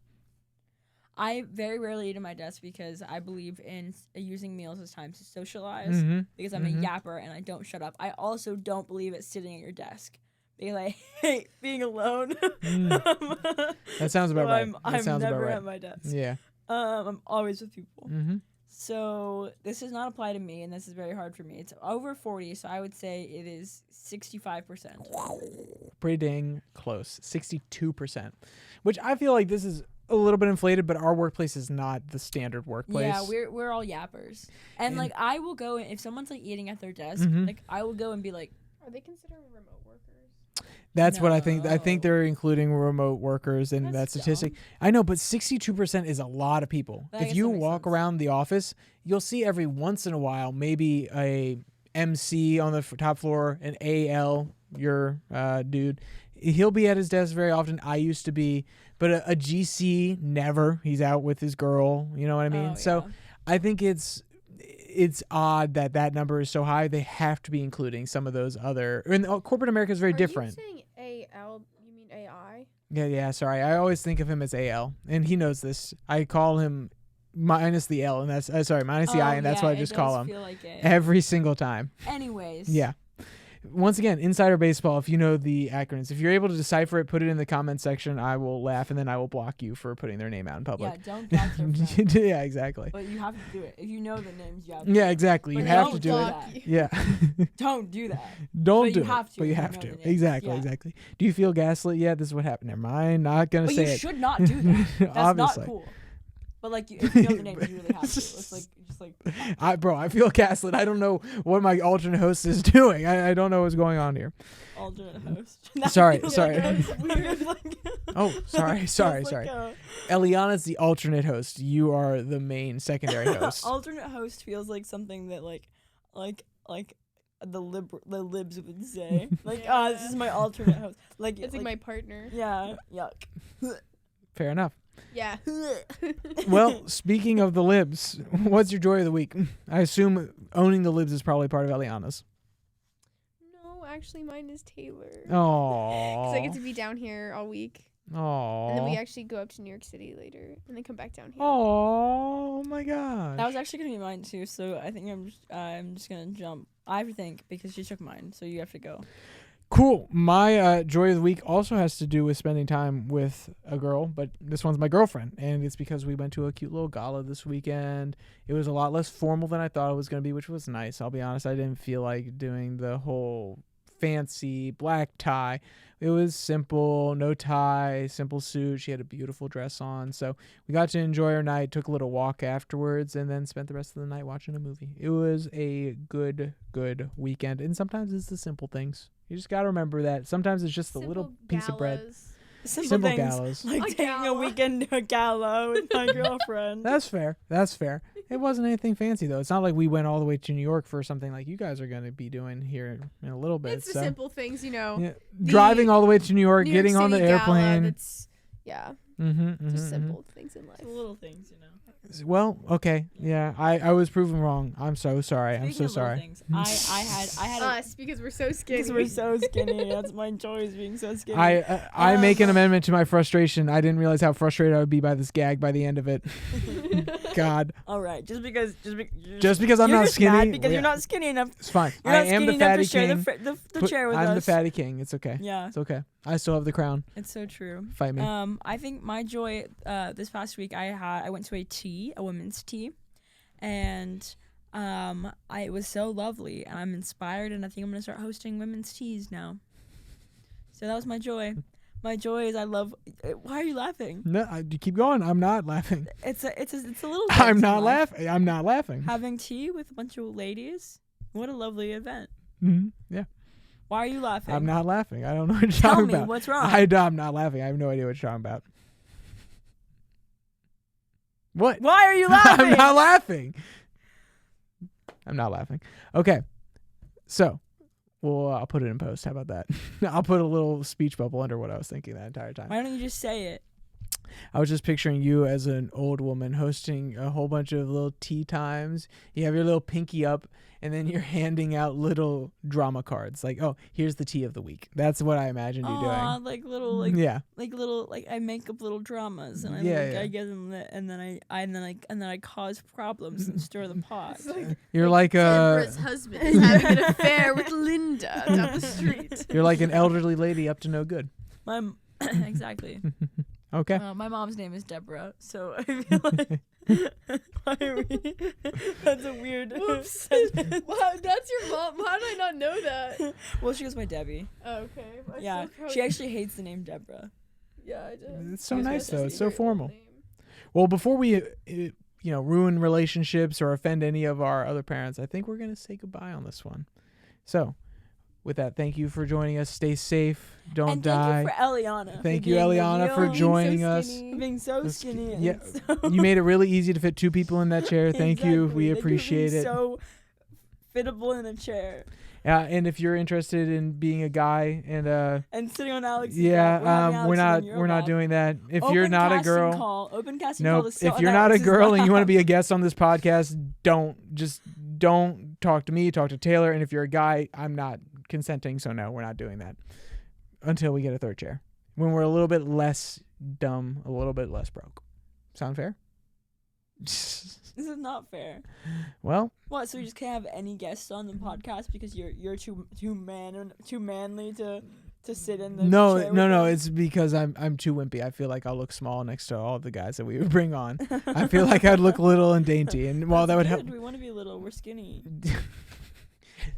I very rarely eat at my desk because I believe in using meals as time to socialize Mhm. because I'm a yapper and I don't shut up. I also don't believe at sitting at your desk because I hate being alone. That sounds about So right. I'm, That I'm sounds never about right. at my desk. Yeah. I'm always with people. Mm-hmm. So this does not apply to me, and this is very hard for me. It's over 40, so I would say it is 65%. Pretty dang close. 62%. Which I feel like this is a little bit inflated, but our workplace is not the standard workplace. Yeah, we're all yappers, and And- like I will go if someone's like eating at their desk, Mhm. like I will go and be like, Are they considered remote workers? That's what I think. I think No. they're including remote workers in that That's statistic. dumb. I know, but 62% is a lot of people. I If guess you that makes walk sense. around the office, you'll see every once in a while maybe a MC on the top floor, an AL, your dude. He'll be at his desk very often. I used to be, but a GC never. He's out with his girl. You know what I mean? oh, So yeah. I think it's odd that number is so high. They have to be including some of those other. And corporate America is very Are different. you saying AL? You mean AI? Yeah. Sorry, I always think of him as AL, and he knows this. I call him minus the L, and that's minus the I, and that's Oh, what I yeah, just it call does him feel like it. every single time. Anyways, Yeah. Once again, Insider Baseball, if you know the acronyms. If you're able to decipher it, put it in the comment section. I will laugh, and then I will block you for putting their name out in public. Yeah, don't block their friends. Yeah, exactly. But you have to do it. If you know the names, you have to. Yeah, exactly. But You have to don't do it. block Yeah. Don't do that. Don't But do you it. have to But you if you have know to. the names. Exactly, Yeah. exactly. Do you feel gaslit? Yeah, this is what happened. Never mind. Not going to But say you it. should not do that. That's Obviously. not cool. But like, if you know the names, you really have to. It's like just like. I feel gaslit. I don't know what my alternate host is doing. I don't know what's going on here. Alternate host. That Sorry, feels sorry. Like a weird, like, Oh, sorry. feels Sorry. like a- Eliana's the alternate host. You are the main secondary host. alternate host feels like something that like the libs would say. Like, this is my alternate host. Like It's like my partner. yeah, yuck. Fair enough. Yeah. Well, speaking of the libs, what's your joy of the week? I assume owning the libs is probably part of Eliana's. No, actually, mine is Taylor. Oh. Because I get to be down here all week. Oh. And then we actually go up to New York City later and then come back down here. Oh my gosh. That was actually gonna be mine too. So I think I'm just gonna jump. I have to think because she took mine. So you have to go. Cool. My joy of the week also has to do with spending time with a girl, but this one's my girlfriend, and it's because we went to a cute little gala this weekend. It was a lot less formal than I thought it was going to be, which was nice. I'll be honest, I didn't feel like doing the whole fancy black tie. It was simple, no tie, simple suit. She had a beautiful dress on, so we got to enjoy our night, took a little walk afterwards, and then spent the rest of the night watching a movie. It was a good weekend, and sometimes it's the simple things. You just got to remember that. Sometimes it's just the little piece of bread. Simple things, gallows. like A taking a gala. weekend to a gala with my girlfriend. That's fair. It wasn't anything fancy, though. It's not like we went all the way to New York for something like you guys are going to be doing here in a little bit. It's the so, simple things, you know. yeah, driving all the way to New York, New York getting on the City gala, airplane. that's, yeah, Mm-hmm, just simple things in life. The little things, you know. Well, okay. Yeah, I was proven wrong. I'm so sorry. I'm so Speaking of little sorry. things, I had a, Us, because we're so skinny. because we're so skinny. That's my joy is being so skinny. I make an amendment to my frustration. I didn't realize how frustrated I would be by this gag by the end of it. God. All right, just because I'm you're not just mad skinny. because you're not skinny enough. It's fine. You're I not am skinny the enough fatty to share king. the chair with us. I'm the fatty king. It's okay. Yeah, It's okay. I still have the crown. it's so true. Fight me. I think my joy this past week I went to a women's tea, and it was so lovely, and I'm inspired, and I think I'm gonna start hosting women's teas now. So that was my joy. My joy is I love. Why are you laughing? No, you keep going. I'm not laughing. It's a little. I'm things in not life. laughing. I'm not laughing. Having tea with a bunch of ladies. What a lovely event. Yeah. Why are you laughing? I'm not laughing. I don't know what you're Tell talking me about. what's wrong. I'm not laughing. I have no idea what you're talking about. What? Why are you laughing? I'm not laughing. I'm not laughing. Okay. So, well, I'll put it in post. How about that? I'll put a little speech bubble under what I was thinking that entire time. Why don't you just say it? I was just picturing you as an old woman hosting a whole bunch of little tea times. You have your little pinky up, and then you're handing out little drama cards. Like, oh, here's the tea of the week. That's what I imagined you Aw, doing. like little like Yeah. little I make up little dramas and I Yeah. I get them lit, and then I cause problems and stir the pot. You're like Deborah's husband is having an affair with Linda down the street. you're like an elderly lady up to no good. My exactly. Okay. My mom's name is Deborah, so I feel like why are we? That's a weird. Whoops. sentence. Wow, that's your mom. How did I not know that? Well, she goes by Debbie. Oh, okay. I Yeah, still she actually hates the name Deborah. Yeah, I did. It's so It was nice, my though. It's so favorite formal. name. Well, before we, ruin relationships or offend any of our other parents, I think we're going to say goodbye on this one. So, with that, thank you for joining us. Stay safe. Don't and die. thank you for Eliana. Thank for you, being Eliana, the for real- joining us. skinny. being so That's- skinny. yeah, and so You made it really easy to fit two people in that chair. Thank you. Exactly. We Thank you for being appreciate it. So fittable in a chair And if you're interested in being a guy and and sitting on Alex's yeah, lap, we're not doing that. If you're not a girl, open casting nope. call is so If you're not a Alex's girl and you want to lap. be a guest on this podcast, don't talk to me. Talk to Taylor. And if you're a guy, I'm not consenting. So no, we're not doing that until we get a third chair. When we're a little bit less dumb, a little bit less broke. Sound fair? This is not fair. Well, What? So we just can't have any guests on the podcast because you're too manly to sit in the no, chair no, with no. us? It's because I'm too wimpy. I feel like I'll look small next to all the guys that we would bring on. I feel like I'd look little and dainty, and while that would help. We want to be little. We're skinny.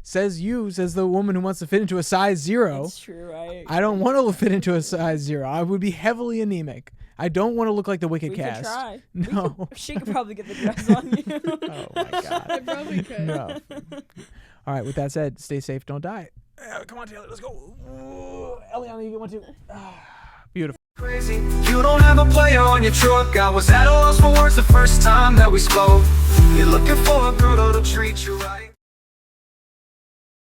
Says the woman who wants to fit into a size 0. It's true. I don't want to fit into a size 0. I would be heavily anemic. I don't want to look like the Wicked We cast. could try. No. She could probably get the dress on you. Oh my god. I probably could. No. All right. With that said, stay safe. Don't die. Come on, Taylor. Let's go. Ooh, Eliana, you get one too. Beautiful. Crazy, you don't have a player on your truck. I was at a loss for words the first time that we spoke. You're looking for a girl to treat you right.